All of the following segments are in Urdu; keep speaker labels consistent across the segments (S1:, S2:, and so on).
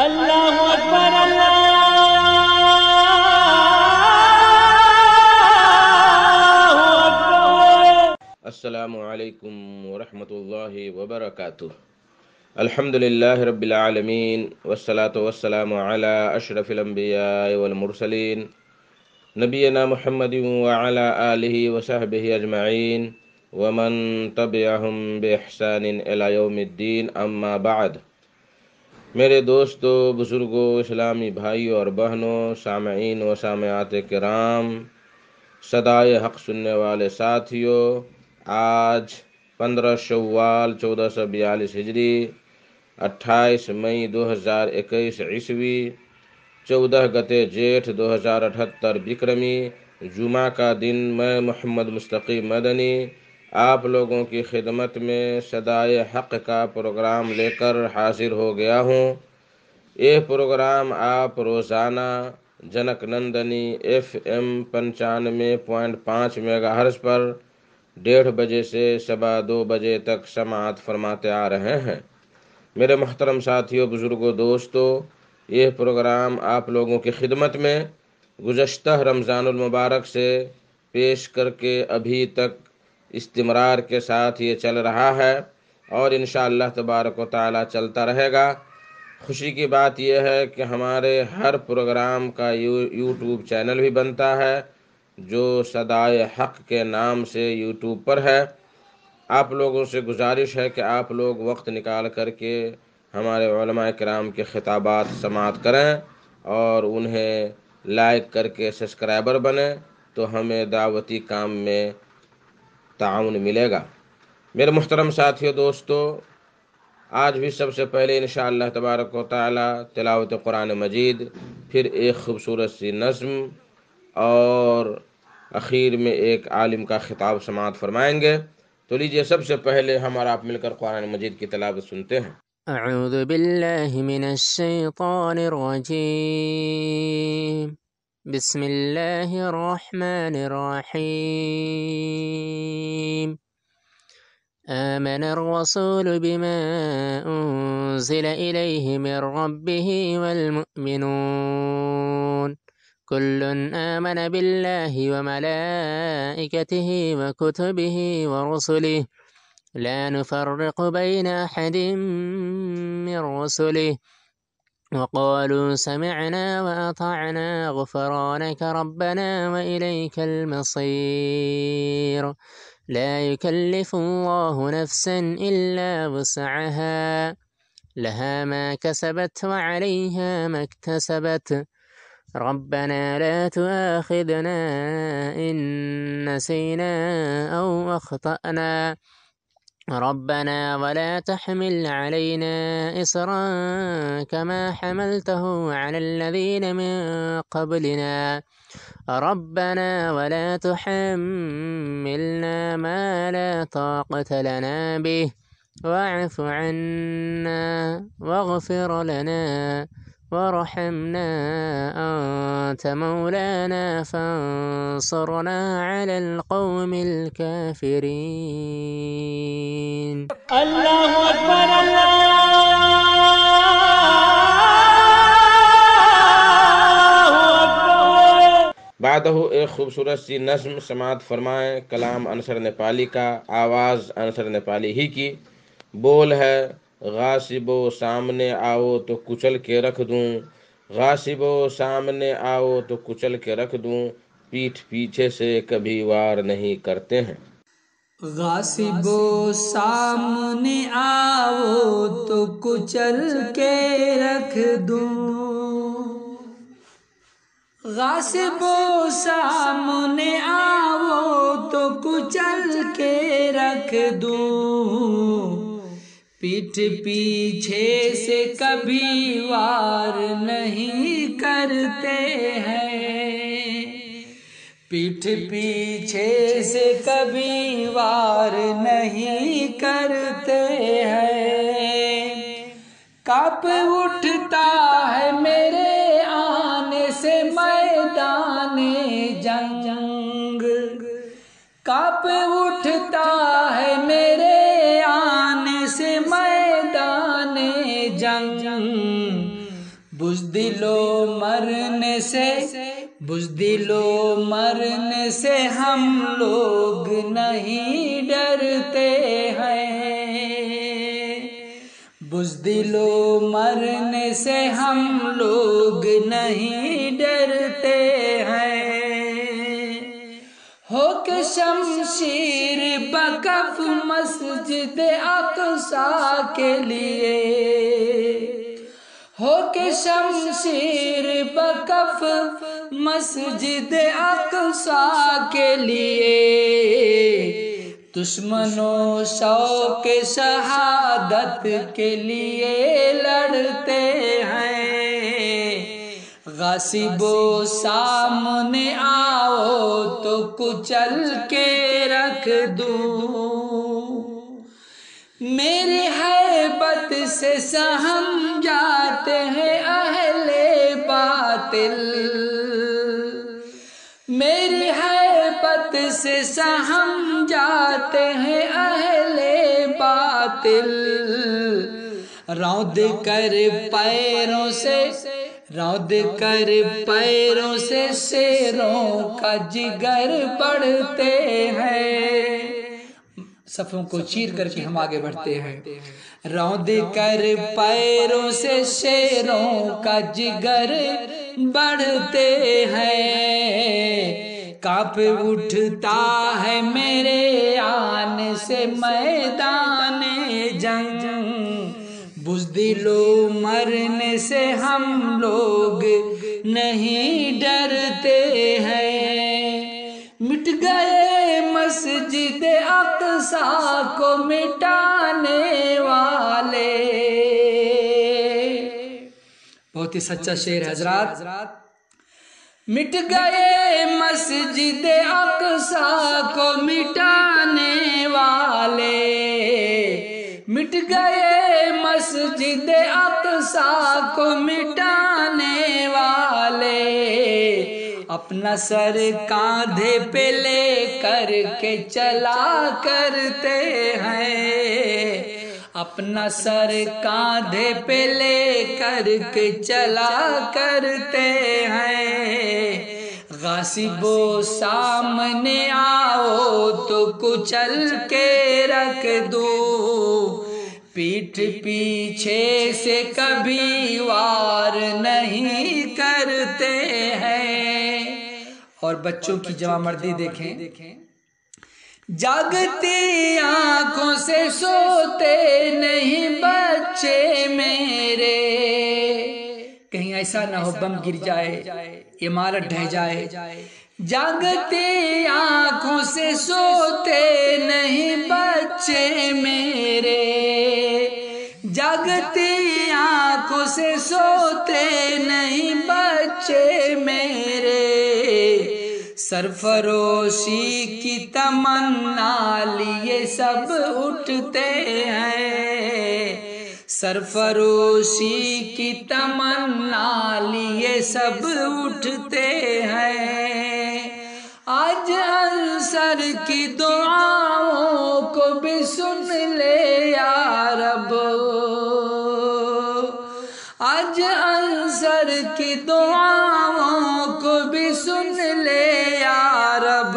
S1: اللہ اکبر اللہ اکبر۔
S2: السلام علیکم ورحمۃ اللہ وبرکاتہ۔ الحمد للہ رب العالمین والصلاة والسلام علی اشرف الانبیاء والمرسلین نبینا محمد وعلی آلہ وصحبہ اجمعین ومن تبعہم بإحسان الی یوم الدین، اما بعد۔ میرے دوستو، بزرگوں، اسلامی بھائیوں اور بہنوں، سامعین و سامعات کرام، صدائے حق سننے والے ساتھیوں، آج 15 شوال 1442 ہجری، 28 مئی 2021 عیسوی، 14 گتے جیٹھ 2078 بکرمی، جمعہ کا دن، میں محمد مستقی مدنی آپ لوگوں کی خدمت میں صدائے حق کا پروگرام لے کر حاضر ہو گیا ہوں۔ یہ پروگرام آپ روزانہ junk Nandini FM 95.5 mega hers پر 1:30 بجے سے 2:15 بجے تک سماعت فرماتے آ رہے ہیں۔ میرے محترم ساتھیوں، بزرگوں، دوستوں، یہ پروگرام آپ لوگوں کی خدمت میں گزشتہ رمضان المبارک سے پیش کر کے ابھی تک استمرار کے ساتھ یہ چل رہا ہے اور انشاءاللہ تبارک و تعالی چلتا رہے گا۔ خوشی کی بات یہ ہے کہ ہمارے ہر پروگرام کا یوٹیوب چینل بھی بنتا ہے جو صدائے حق کے نام سے یوٹیوب پر ہے۔ آپ لوگوں سے گزارش ہے کہ آپ لوگ وقت نکال کر کے ہمارے علماء کرام کے خطابات سماعت کریں اور انہیں لائک کر کے سبسکرائبر بنیں تو ہمیں دعوتی کام میں تعاون ملے گا۔ میرے محترم ساتھیوں، دوستو، آج بھی سب سے پہلے انشاءاللہ تبارک و تعالی تلاوت قرآن مجید، پھر ایک خوبصورت سی نظم اور اخیر میں ایک عالم کا خطاب سماعت فرمائیں گے۔ تو لیجئے سب سے پہلے ہم اور آپ مل کر قرآن مجید کی تلاوت سنتے ہیں۔
S3: اعوذ باللہ من الشیطان الرجیم، بسم اللہ الرحمن الرحیم۔ آمن الرسول بما انزل الیہ من ربہ والمؤمنون كل آمن بالله وملائكته وكتبه ورسله لا نفرق بين أحد من رسله وقالوا سمعنا وأطعنا غفرانك ربنا وإليك المصير لا يكلف الله نفسا إلا وسعها لها ما كسبت وعليها ما اكتسبت ربنا لا تؤاخذنا إن نسينا أو أخطأنا ربنا ولا تحمل علينا إصرا كما حملته على الذين من قبلنا ربنا ولا تحملنا ما لا طاقة لنا به واعف عنا واغفر لنا وارحمنا أنت مولانا فانصرنا على القوم الكافرين۔
S1: اللہ اکبر اللہ اکبر۔
S2: بعدہ ایک خوبصورت سی نظم سماعت فرمائیں، کلام انصر نیپالی کا، آواز انصر نیپالی ہی کی۔ بول ہے: غاصبو سامنے آؤ تو کچل کے رکھ دوں، غاصبو سامنے آؤ تو کچل کے رکھ دوں، پیٹھ پیچھے سے کبھی وار نہیں کرتے ہیں۔
S4: غاصبو سامنے آؤ تو کچل کے رکھ دوں، غاصبو سامنے آؤ تو کچل کے رکھ دوں، پیٹھ پیچھے سے کبھی وار نہیں کرتے ہیں، پیٹھ پیچھے سے کبھی وار نہیں کرتے ہیں، کانپ اٹھتا ہے میرے آنے سے میدان جنگ، کانپ اٹھتا ہے میرے آنے سے میدان جنگ، بزدلو مرنے سے ہم لوگ نہیں ڈرتے ہیں، بزدلو مرنے سے ہم لوگ نہیں ڈرتے ہیں، ہو کہ شمشیر بکف مسجد اقصی کے لیے، ہو کہ شمشیر بکف مسجد اقصی کے لیے، دشمنوں شوق شہادت کے لیے لڑتے ہیں، غاصبوں سامنے آؤ تو کچل کے رکھ دوں، میری ہیبت سے سہم جاتے ہیں اہل باطل، میری ہیبت سے سہم جاتے ہیں اہل باطل، روند کر پیروں سے شیروں کا جگر بڑھتے ہیں، صفوں کو چیر کر کے ہم آگے بڑھتے ہیں، روند کر پیروں سے شیروں کا جگر بڑھتے ہیں، کانپ اٹھتا ہے میرے آنے سے میدان جنگ، بزدلو مرنے سے ہم لوگ نہیں ڈرتے ہیں، مٹ گئے مسجد اقصی کو مٹانے والے، بہت ہی سچا شعر حضرات، مٹ گئے مسجد اقصی کو مٹانے والے، مٹ گئے مسجد اقصی کو مٹانے والے، اپنا سر کاندھے پہ لے کر کے چلا کرتے ہیں، اپنا سر کاندھے پہ لے کر کے چلا کرتے ہیں، غاصبوں سامنے آؤ تو کچل کے رکھ دوں، پیٹھ پیچھے سے کبھی وار نہیں کرتے ہیں، اور بچوں کی جوان مردی دیکھیں، جاگتی آنکھوں سے سوتے نہیں بچے میرے، کہیں ایسا نہ ہو بم گر جائے عمارت ڈھہ جائے، جاگتی آنکھوں سے سوتے نہیں بچے میرے، جاگتی آنکھوں سے سوتے نہیں بچے میرے، سرفروشی کی تمنا لیے سب اٹھتے ہیں، سرفروشی کی تمنا لیے سب اٹھتے ہیں، آج انصر کی دعاؤں کو بھی سن لے یا رب، آج انصر کی دعاؤں کو بھی سن لے یا رب،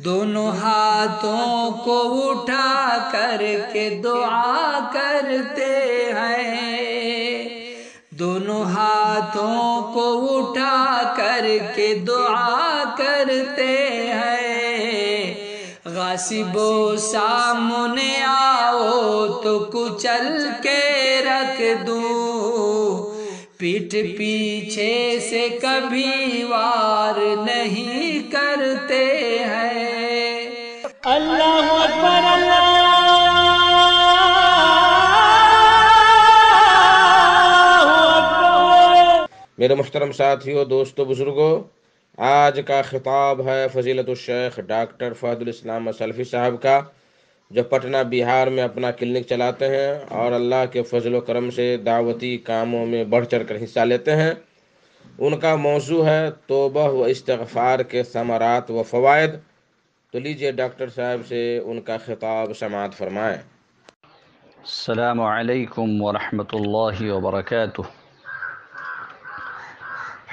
S4: دونوں ہاتھوں کو اٹھا کر کے دعا کرتے ہیں، دونوں ہاتھوں کو اٹھا کر کے دعا کرتے ہیں، غاصبوں سامنے آؤ تو کچل کے رکھ دوں، پیٹھ پیچھے سے کبھی وار نہیں کرتے ہیں،
S1: اللہ اکبر اللہ اکبر۔
S2: میرے محترم ساتھیوں، دوستو، بزرگوں، آج کا خطاب ہے فضیلت الشیخ ڈاکٹر فہد الاسلام سلفی صاحب کا، جو پٹنہ بہار میں اپنا کلینک چلاتے ہیں اور اللہ کے فضل و کرم سے دعوتی کاموں میں بڑھ چڑھ کر حصہ لیتے ہیں۔ ان کا موضوع ہے توبہ و استغفار کے ثمرات و فوائد۔ تو لیجئے ڈاکٹر صاحب سے ان کا خطاب سماعت فرمائیں۔
S5: السلام علیکم ورحمۃ اللہ وبرکاتہ۔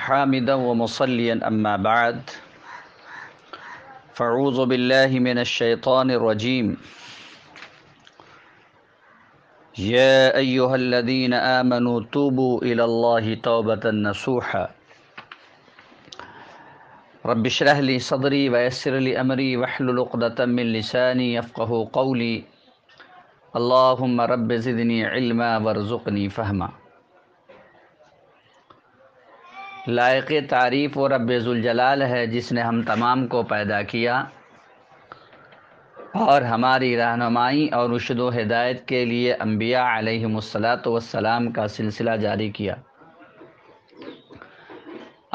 S5: حامدا ومصليا أما بعد فأعوذ بالله من الشيطان الرجيم يا أيها الذين آمنوا توبوا إلى الله توبة نصوحا رب اشرح لي صدري ويسر لي أمري واحلل عقدة من لساني يفقهوا قولي اللهم رب زدني علما وارزقني فهما۔ لائق تعریف و رب ذوالجلال ہے جس نے ہم تمام کو پیدا کیا اور ہماری رہنمائی اور رشد و ہدایت کے لیے انبیاء علیہم الصلاۃ والسلام کا سلسلہ جاری کیا۔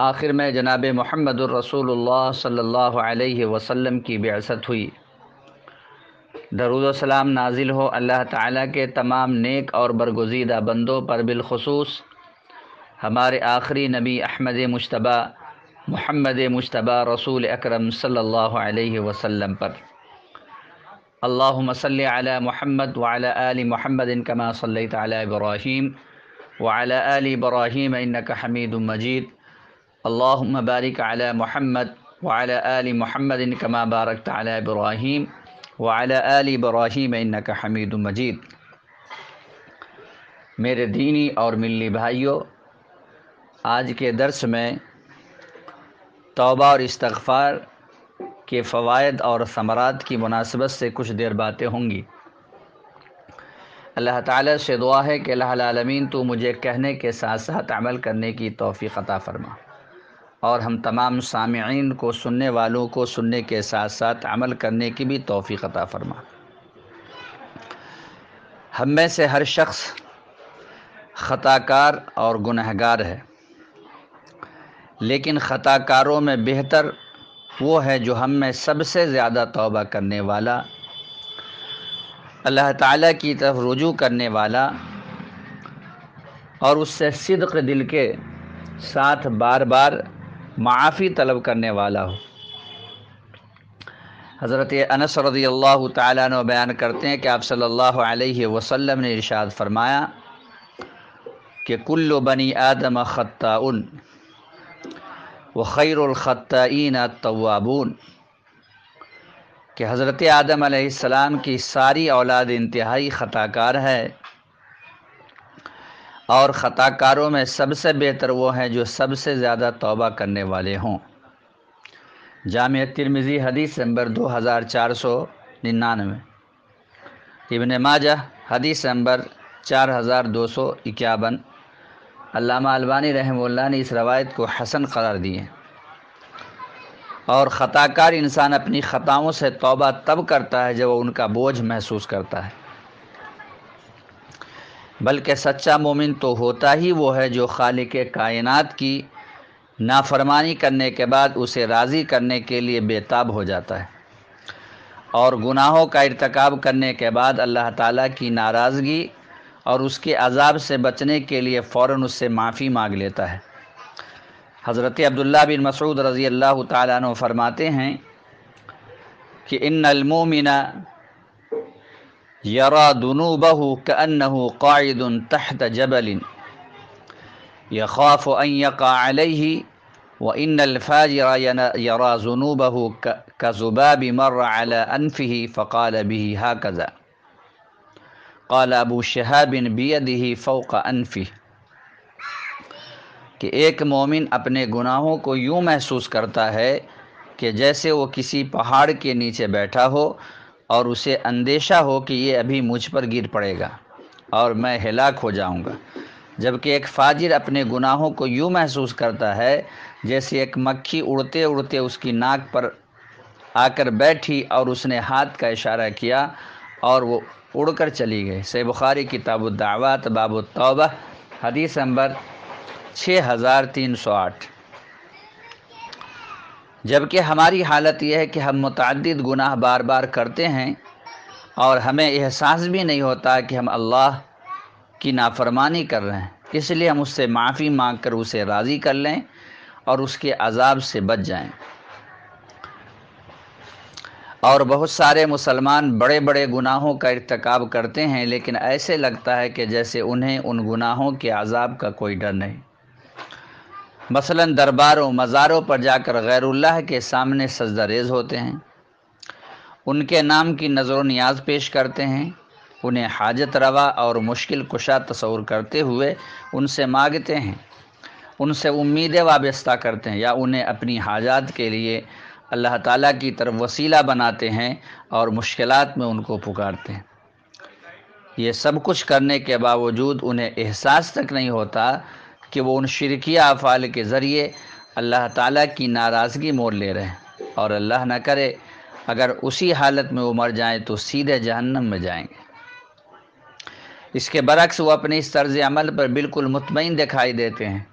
S5: آخر میں جناب محمد الرسول اللہ صلی اللہ علیہ وسلم کی بعثت ہوئی۔ درود و سلام نازل ہو اللہ تعالیٰ کے تمام نیک اور برگزیدہ بندوں پر، بالخصوص ہمارے آخری نبی احمد مجتبی محمد مجتبی رسول اکرم صلی اللہ علیہ وسلم پر۔ اللہم صلی علی محمد وعلی آل محمد کما صلیت علی ابراہیم وعلی آل ابراہیم انک حمید مجید۔ اللہم بارک علی محمد وعلی آل محمد کما بارکت علی ابراہیم وعلی آل ابراہیم انک حمید مجید۔ میرے دینی اور ملی بھائیوں، آج کے درس میں توبہ اور استغفار کے فوائد اور ثمرات کی مناسبت سے کچھ دیر باتیں ہوں گی۔ اللہ تعالیٰ سے دعا ہے کہ الہ العالمین تو مجھے کہنے کے ساتھ ساتھ عمل کرنے کی توفیق عطا فرما، اور ہم تمام سامعین کو، سننے والوں کو سننے کے ساتھ ساتھ عمل کرنے کی بھی توفیق عطا فرما۔ ہم میں سے ہر شخص خطا کار اور گنہگار ہے، لیکن خطا کاروں میں بہتر وہ ہے جو ہم میں سب سے زیادہ توبہ کرنے والا، اللہ تعالیٰ کی طرف رجوع کرنے والا اور اس سے صدق دل کے ساتھ بار بار معافی طلب کرنے والا ہو۔ حضرت انس رضی اللہ تعالیٰ عنہ بیان کرتے ہیں کہ آپ صلی اللہ علیہ وسلم نے ارشاد فرمایا کہ کل بنی آدم خطاؤن وخیر الخطائین التوابون، کہ حضرت آدم علیہ السلام کی ساری اولاد انتہائی خطا کار ہے، اور خطا کاروں میں سب سے بہتر وہ ہیں جو سب سے زیادہ توبہ کرنے والے ہوں۔ جامع ترمذی حدیث نمبر 2499، ابن ماجہ حدیث نمبر 4251۔ علامہ البانی رحمہ اللہ نے اس روایت کو حسن قرار دیے۔ اور خطا کار انسان اپنی خطاؤں سے توبہ تب کرتا ہے جب وہ ان کا بوجھ محسوس کرتا ہے، بلکہ سچا مومن تو ہوتا ہی وہ ہے جو خالق کائنات کی نافرمانی کرنے کے بعد اسے راضی کرنے کے لیے بے تاب ہو جاتا ہے، اور گناہوں کا ارتکاب کرنے کے بعد اللہ تعالیٰ کی ناراضگی اور اس کے عذاب سے بچنے کے لیے فوراً اس سے معافی مانگ لیتا ہے۔ حضرت عبداللہ بن مسعود رضی اللہ تعالیٰ عنہ فرماتے ہیں کہ ان المؤمن یرا ذنوبہ کأنہ قاعد تحت جبل یخاف ان یقع علیہ وان الفاجر یرا ذنوبہ کذباب مر علی انفہ فقال به ہکذا قال ابو شہاب بیدہ فوق انفہ، کہ ایک مومن اپنے گناہوں کو یوں محسوس کرتا ہے کہ جیسے وہ کسی پہاڑ کے نیچے بیٹھا ہو اور اسے اندیشہ ہو کہ یہ ابھی مجھ پر گر پڑے گا اور میں ہلاک ہو جاؤں گا، جبکہ ایک فاجر اپنے گناہوں کو یوں محسوس کرتا ہے جیسے ایک مکھی اڑتے اڑتے اس کی ناک پر آ کر بیٹھی اور اس نے ہاتھ کا اشارہ کیا اور وہ اڑ کر چلی گئی۔ صحیح بخاری کتاب الدعوات باب التوبہ حدیث نمبر 6308۔ جبکہ ہماری حالت یہ ہے کہ ہم متعدد گناہ بار بار کرتے ہیں اور ہمیں احساس بھی نہیں ہوتا کہ ہم اللہ کی نافرمانی کر رہے ہیں، اس لیے ہم اس سے معافی مانگ کر اسے راضی کر لیں اور اس کے عذاب سے بچ جائیں۔ اور بہت سارے مسلمان بڑے بڑے گناہوں کا ارتکاب کرتے ہیں، لیکن ایسے لگتا ہے کہ جیسے انہیں ان گناہوں کے عذاب کا کوئی ڈر نہیں۔ مثلاً درباروں مزاروں پر جا کر غیر اللہ کے سامنے سجدہ ریز ہوتے ہیں، ان کے نام کی نظر و نیاز پیش کرتے ہیں، انہیں حاجت روا اور مشکل کشا تصور کرتے ہوئے ان سے مانگتے ہیں، ان سے امیدیں وابستہ کرتے ہیں، یا انہیں اپنی حاجات کے لیے اللہ تعالیٰ کی طرف وسیلہ بناتے ہیں اور مشکلات میں ان کو پکارتے ہیں۔ یہ سب کچھ کرنے کے باوجود انہیں احساس تک نہیں ہوتا کہ وہ ان شرکیہ افعال کے ذریعے اللہ تعالیٰ کی ناراضگی مول لے رہے ہیں، اور اللہ نہ کرے اگر اسی حالت میں وہ مر جائیں تو سیدھے جہنم میں جائیں گے۔ اس کے برعکس وہ اپنے اس طرز عمل پر بالکل مطمئن دکھائی دیتے ہیں،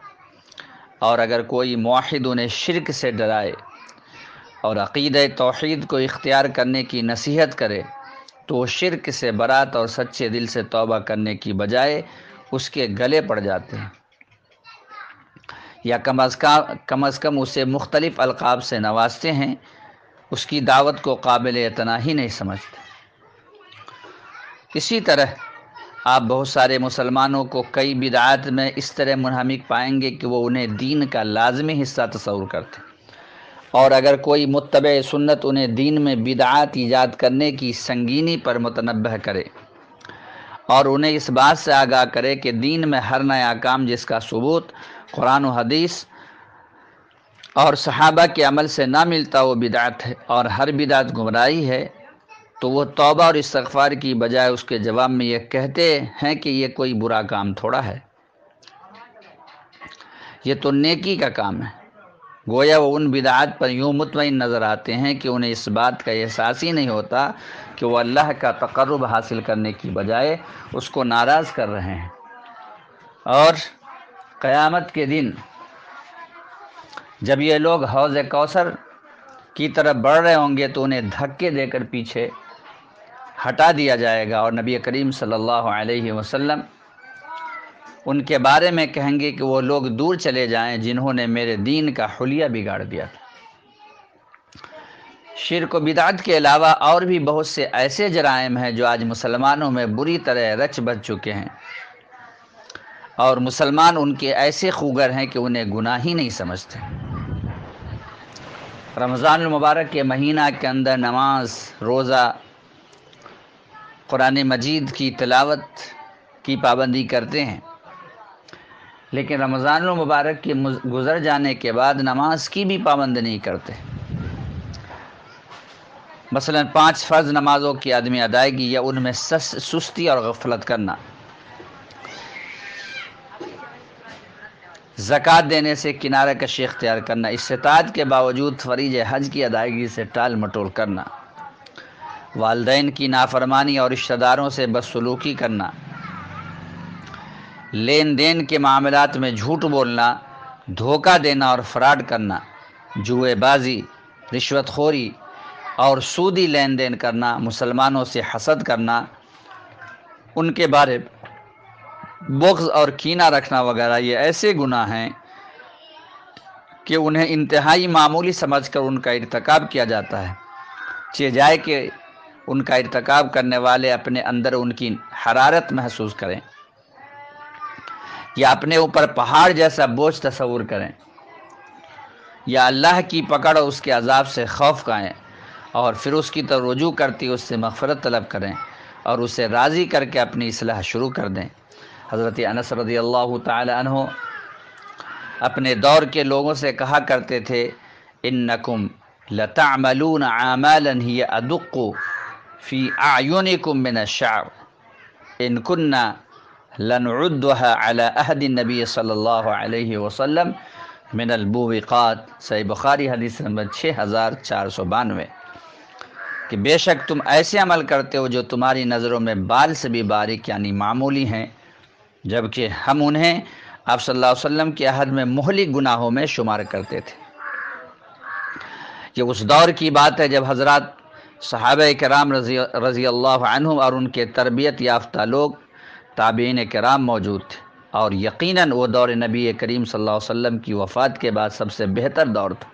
S5: اور اگر کوئی موحد انہیں شرک سے ڈرائے اور عقیدہ توحید کو اختیار کرنے کی نصیحت کرے تو وہ شرک سے برات اور سچے دل سے توبہ کرنے کی بجائے اس کے گلے پڑ جاتے ہیں، یا کم از کم اسے مختلف القاب سے نوازتے ہیں، اس کی دعوت کو قابل اعتنا ہی نہیں سمجھتے۔ اسی طرح آپ بہت سارے مسلمانوں کو کئی بدعات میں اس طرح منہمک پائیں گے کہ وہ انہیں دین کا لازمی حصہ تصور کرتے ہیں، اور اگر کوئی متبع سنت انہیں دین میں بدعات ایجاد کرنے کی سنگینی پر متنبہ کرے اور انہیں اس بات سے آگاہ کرے کہ دین میں ہر نیا کام جس کا ثبوت قرآن و حدیث اور صحابہ کے عمل سے نہ ملتا وہ بدعت ہے، اور ہر بدعت گمراہی ہے، تو وہ توبہ اور استغفار کی بجائے اس کے جواب میں یہ کہتے ہیں کہ یہ کوئی برا کام تھوڑا ہے، یہ تو نیکی کا کام ہے۔ گویا وہ ان بدعات پر یوں مطمئن نظر آتے ہیں کہ انہیں اس بات کا احساس ہی نہیں ہوتا کہ وہ اللہ کا تقرب حاصل کرنے کی بجائے اس کو ناراض کر رہے ہیں، اور قیامت کے دن جب یہ لوگ حوض کوثر کی طرف بڑھ رہے ہوں گے تو انہیں دھکے دے کر پیچھے ہٹا دیا جائے گا، اور نبی کریم صلی اللہ علیہ وسلم ان کے بارے میں کہیں گے کہ وہ لوگ دور چلے جائیں جنہوں نے میرے دین کا حلیہ بگاڑ دیا تھا۔ شرک و بدعت کے علاوہ اور بھی بہت سے ایسے جرائم ہیں جو آج مسلمانوں میں بری طرح رچ بچ چکے ہیں، اور مسلمان ان کے ایسے خوگر ہیں کہ انہیں گناہ ہی نہیں سمجھتے۔ رمضان المبارک کے مہینہ کے اندر نماز، روزہ، قرآن مجید کی تلاوت کی پابندی کرتے ہیں، لیکن رمضان المبارک کے گزر جانے کے بعد نماز کی بھی پابندی نہیں کرتے۔ مثلا 5 فرض نمازوں کی عدم ادائیگی یا ان میں سستی اور غفلت کرنا، زکوٰۃ دینے سے کنارہ کشی اختیار کرنا، استطاعت کے باوجود فریض حج کی ادائیگی سے ٹال مٹول کرنا، والدین کی نافرمانی اور رشتہ داروں سے بدسلوکی کرنا، لین دین کے معاملات میں جھوٹ بولنا، دھوکہ دینا اور فراڈ کرنا، جوئے بازی، رشوت خوری اور سودی لین دین کرنا، مسلمانوں سے حسد کرنا، ان کے بارے بغض اور کینہ رکھنا وغیرہ، یہ ایسے گناہ ہیں کہ انہیں انتہائی معمولی سمجھ کر ان کا ارتکاب کیا جاتا ہے، چہ جائے کہ ان کا ارتکاب کرنے والے اپنے اندر ان کی حرارت محسوس کریں، یا اپنے اوپر پہاڑ جیسا بوجھ تصور کریں، یا اللہ کی پکڑ اور اس کے عذاب سے خوف کھائیں، اور پھر اس کی طرف رجوع کرتی اس سے مغفرت طلب کریں اور اسے راضی کر کے اپنی اصلاح شروع کر دیں۔ حضرت انس رضی اللہ تعالی عنہ اپنے دور کے لوگوں سے کہا کرتے تھے، انکم لتعملون اعمالا هی ادق فی اعینکم من الشعر ان کننا لنعدها علی عہد النبی صلی اللہ علیہ وسلم من البوقات۔ صحیح بخاری حدیث نمبر 6492، کہ بے شک تم ایسے عمل کرتے ہو جو تمہاری نظروں میں بال سے بھی باریک یعنی معمولی ہیں، جبکہ ہم انہیں آپ صلی اللہ علیہ وسلم کے عہد میں مہلک گناہوں میں شمار کرتے تھے۔ یہ اس دور کی بات ہے جب حضرات صحابہ کرام رضی اللہ عنہم اور ان کے تربیت یافتہ لوگ تابعین کرام موجود تھے، اور یقیناً وہ دور نبی کریم صلی اللہ علیہ وسلم کی وفات کے بعد سب سے بہتر دور تھا،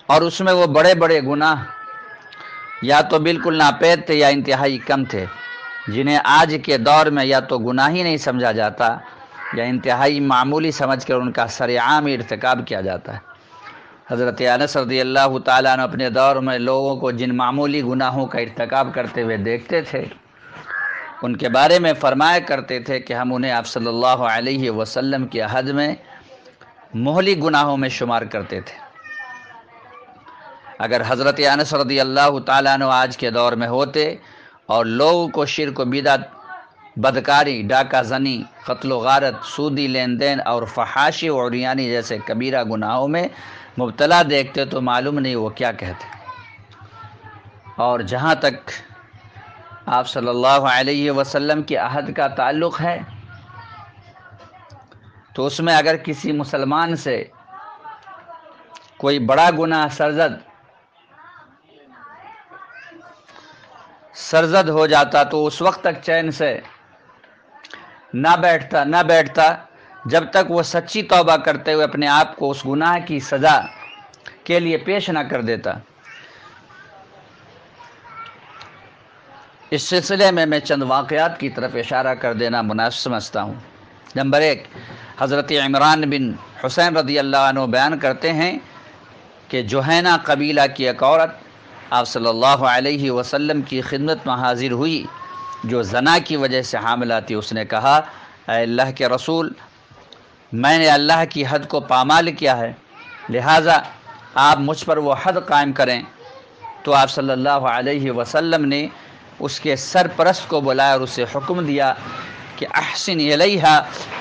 S5: اور اس میں وہ بڑے بڑے گناہ یا تو بالکل ناپید تھے یا انتہائی کم تھے، جنہیں آج کے دور میں یا تو گناہ ہی نہیں سمجھا جاتا یا انتہائی معمولی سمجھ کر ان کا سرعام ارتکاب کیا جاتا ہے۔ حضرت انس رضی اللہ تعالیٰ عنہ اپنے دور میں لوگوں کو جن معمولی گناہوں کا ارتکاب کرتے ہوئے دیکھتے تھے، ان کے بارے میں فرمایا کرتے تھے کہ ہم انہیں آپ صلی اللہ علیہ وسلم کے عہد میں مہلک گناہوں میں شمار کرتے تھے۔ اگر حضرت انس رضی اللہ تعالیٰ عنہ آج کے دور میں ہوتے اور لوگوں کو شرک و بدعت، بدکاری، ڈاکہ زنی، قتل و غارت، سودی لین دین اور فحاشی و عریانی جیسے کبیرہ گناہوں میں مبتلا دیکھتے تو معلوم نہیں وہ کیا کہتے۔ اور جہاں تک آپ صلی اللہ علیہ وسلم کے عہد کا تعلق ہے تو اس میں اگر کسی مسلمان سے کوئی بڑا گناہ سرزد ہو جاتا تو اس وقت تک چین سے نہ بیٹھتا جب تک وہ سچی توبہ کرتے ہوئے اپنے آپ کو اس گناہ کی سزا کے لیے پیش نہ کر دیتا۔ اس سلسلے میں چند واقعات کی طرف اشارہ کر دینا مناسب سمجھتا ہوں۔ نمبر 1، حضرت عمران بن حسین رضی اللہ عنہ بیان کرتے ہیں کہ جوہینہ قبیلہ کی ایک عورت آپ صلی اللہ علیہ وسلم کی خدمت میں حاضر ہوئی جو زنا کی وجہ سے حاملہ تھی۔ اس نے کہا، اے اللہ کے رسول، میں نے اللہ کی حد کو پامال کیا ہے، لہٰذا آپ مجھ پر وہ حد قائم کریں۔ تو آپ صلی اللہ علیہ وسلم نے اس کے سرپرست کو بلایا اور اسے حکم دیا کہ احسن الیہا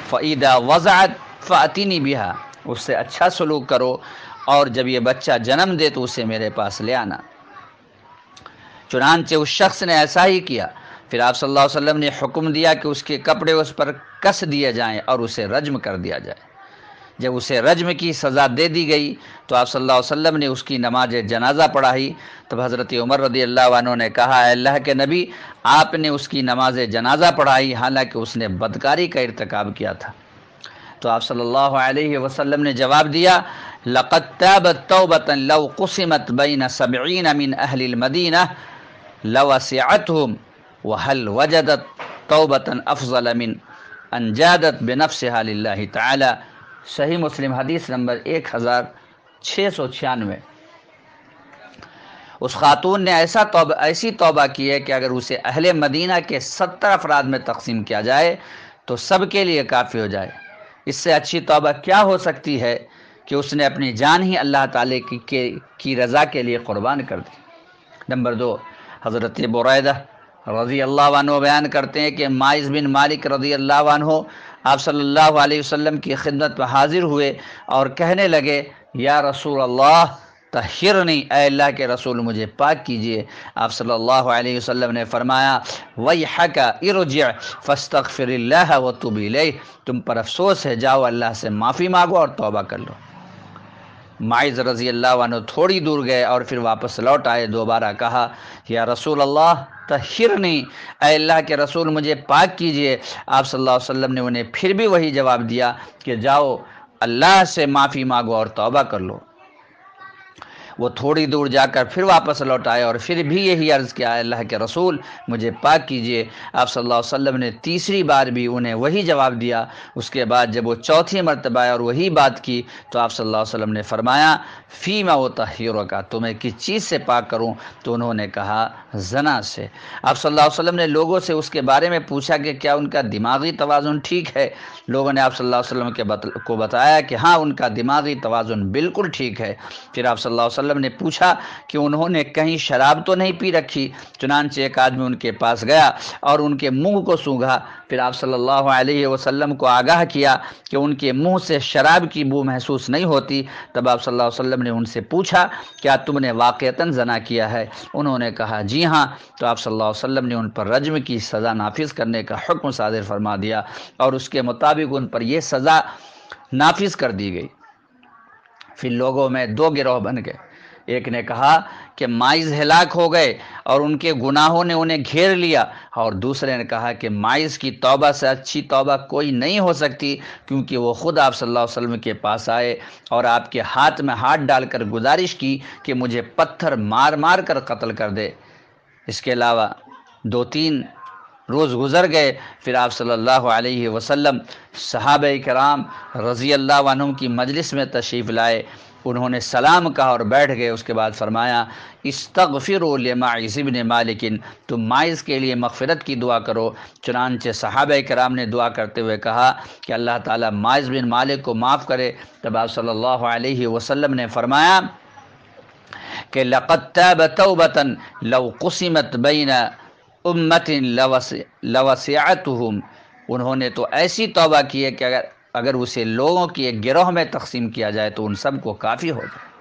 S5: فاذا وضعت فاتینی بہا، اس سے اچھا سلوک کرو اور جب یہ بچہ جنم دے تو اسے میرے پاس لے آنا۔ چنانچہ اس شخص نے ایسا ہی کیا۔ پھر آپ صلی اللہ علیہ وسلم نے حکم دیا کہ اس کے کپڑے اس پر کس دیے جائیں اور اسے رجم کر دیا جائے۔ جب اسے رجم کی سزا دے دی گئی تو آپ صلی اللہ علیہ وسلم نے اس کی نماز جنازہ پڑھائی۔ تب حضرت عمر رضی اللہ عنہ نے کہا، اے اللہ کے نبی، آپ نے اس کی نماز جنازہ پڑھائی حالانکہ اس نے بدکاری کا ارتکاب کیا تھا۔ تو آپ صلی اللہ علیہ وسلم نے جواب دیا، لقد تابت توبۃ لو قسمت بین 70 من اہل المدینہ لوسعتهم وهل وجدت توبۃ افضل من ان جادت بنفسها للہ تعالی۔ صحیح مسلم حدیث نمبر 1696۔ اس خاتون نے ایسی توبہ کی ہے کہ اگر اسے اہل مدینہ کے 70 افراد میں تقسیم کیا جائے تو سب کے لیے کافی ہو جائے۔ اس سے اچھی توبہ کیا ہو سکتی ہے کہ اس نے اپنی جان ہی اللہ تعالی کی رضا کے لیے قربان کر دی۔ نمبر 2، حضرت بریدہ رضی اللہ عنہ بیان کرتے ہیں کہ مائز بن مالک رضی اللہ عنہ آپ صلی اللہ علیہ وسلم کی خدمت میں حاضر ہوئے اور کہنے لگے، یا رسول اللہ طہرنی، اے اللہ کے رسول مجھے پاک کیجئے۔ آپ صلی اللہ علیہ وسلم نے فرمایا، ویحک ارجع فاستغفر اللہ وتوب الیہ، تم پر افسوس ہے، جاؤ اللہ سے معافی مانگو اور توبہ کر لو۔ مائز رضی اللہ عنہ تھوڑی دور گئے اور پھر واپس لوٹ آئے، دوبارہ کہا، یا رسول اللہ طہرنی، اے اللہ کے رسول مجھے پاک کیجئے۔ آپ صلی اللہ علیہ وسلم نے انہیں پھر بھی وہی جواب دیا کہ جاؤ اللہ سے معافی مانگو اور توبہ کر لو۔ وہ تھوڑی دور جا کر پھر واپس لوٹ آئے اور پھر بھی یہی عرض کیا، اللہ کے رسول مجھے پاک کیجئے۔ آپ صلی اللہ علیہ وسلم نے تیسری بار بھی انہیں وہی جواب دیا۔ اس کے بعد جب وہ چوتھی مرتبہ آئے اور وہی بات کی تو آپ صلی اللہ علیہ وسلم نے فرمایا، فیما وطہرک، تمہیں کس چیز سے پاک کروں؟ تو انہوں نے کہا، زنا سے۔ آپ صلی اللہ علیہ وسلم نے لوگوں سے اس کے بارے میں پوچھا کہ کیا ان کا دماغی توازن ٹھیک ہے؟ لوگوں نے آپ صلی اللہ علیہ وسلم کو بتایا کہ ہاں، ان کا دماغی توازن بالکل ٹھیک ہے۔ پھر آپ صلی اللہ علیہ وسلم نے پوچھا کہ انہوں نے کہیں شراب تو نہیں پی رکھی؟ چنانچہ ایک آدمی ان کے پاس گیا اور ان کے منہ کو سونگھا۔ پھر آپ صلی اللہ علیہ وسلم کو آگاہ کیا کہ ان کے منہ سے شراب کی بو محسوس نہیں ہوتی۔ تب آپ صلی اللہ علیہ وسلم نے ان سے پوچھا، کیا تم نے واقعتاً زنا کیا ہے؟ انہوں نے کہا، جی ہاں۔ تو آپ صلی اللہ علیہ وسلم نے ان پر رجم کی سزا نافذ کرنے کا حکم صادر فرما دیا اور اس کے مطابق ان پر یہ سزا نافذ کر دی گئی۔ پھر لوگوں میں دو گروہ بن گئے۔ ایک نے کہا کہ مائز ہلاک ہو گئے اور ان کے گناہوں نے انہیں گھیر لیا، اور دوسرے نے کہا کہ مائز کی توبہ سے اچھی توبہ کوئی نہیں ہو سکتی، کیونکہ وہ خود آپ صلی اللہ علیہ وسلم کے پاس آئے اور آپ کے ہاتھ میں ہاتھ ڈال کر گزارش کی کہ مجھے پتھر مار مار کر قتل کر دے۔ اس کے علاوہ 2-3 روز گزر گئے، پھر آپ صلی اللہ علیہ وسلم صحابہ کرام رضی اللہ عنہم کی مجلس میں تشریف لائے، انہوں نے سلام کہا اور بیٹھ گئے۔ اس کے بعد فرمایا استغفروا لماعز بن مالک، تم ماعز کے لیے مغفرت کی دعا کرو۔ چنانچہ صحابہ کرام نے دعا کرتے ہوئے کہا کہ اللہ تعالیٰ ماعز بن مالک کو معاف کرے۔ تب آپ صلی اللہ علیہ وسلم نے فرمایا کہ لقد تاب توبۃ لو قسمت بین امت لوسعتهم، انہوں نے تو ایسی توبہ کی ہے کہ اگر اسے لوگوں کی ایک گروہ میں تقسیم کیا جائے تو ان سب کو کافی ہو جائے۔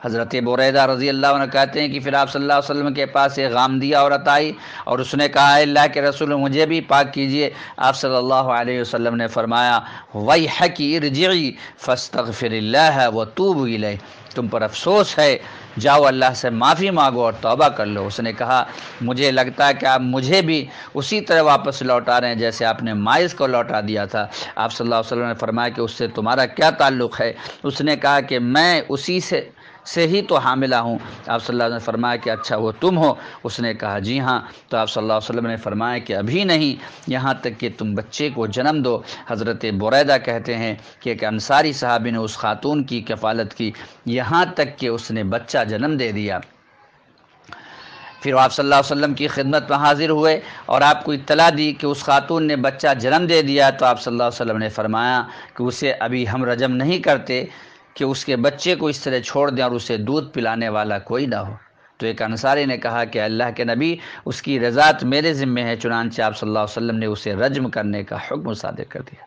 S5: حضرت بریدہ رضی اللہ عنہ کہتے ہیں کہ پھر آپ صلی اللہ علیہ وسلم کے پاس ایک غامدیہ عورت آئی اور اس نے کہا اے اللہ کے رسول مجھے بھی پاک کیجئے۔ آپ صلی اللہ علیہ وسلم نے فرمایا ویحک ارجعی فاستغفر اللہ وتوب الیہ، تم پر افسوس ہے، جاؤ اللہ سے معافی مانگو اور توبہ کر لو۔ اس نے کہا مجھے لگتا ہے کہ آپ مجھے بھی اسی طرح واپس لوٹا رہے ہیں جیسے آپ نے ماعز کو لوٹا دیا تھا۔ آپ صلی اللہ علیہ وسلم نے فرمایا کہ اس سے تمہارا کیا تعلق ہے؟ اس نے کہا کہ میں اسی سے ہی تو حاملہ ہوں۔ آپ صلی اللہ علیہ وسلم نے فرمایا کہ اچھا وہ تم ہو؟ اس نے کہا جی ہاں۔ تو آپ صلی اللہ علیہ وسلم نے فرمایا کہ ابھی نہیں، یہاں تک کہ تم بچے کو جنم دو۔ حضرت بریدہ کہتے ہیں کہ ایک انصاری صحابی نے اس خاتون کی کفالت کی یہاں تک کہ اس نے بچہ جنم دے دیا۔ پھر آپ صلی اللہ علیہ وسلم کی خدمت میں حاضر ہوئے اور آپ کو اطلاع دی کہ اس خاتون نے بچہ جنم دے دیا، تو آپ صلی اللہ علیہ وسلم نے فرمایا کہ اسے ابھی ہم رجم نہیں کرتے کہ اس کے بچے کو اس طرح چھوڑ دیں اور اسے دودھ پلانے والا کوئی نہ ہو۔ تو ایک انصاری نے کہا کہ اللہ کے نبی اس کی رضاعت میرے ذمہ ہے، چنانچہ آپ صلی اللہ علیہ وسلم نے اسے رجم کرنے کا حکم صادر کر دیا۔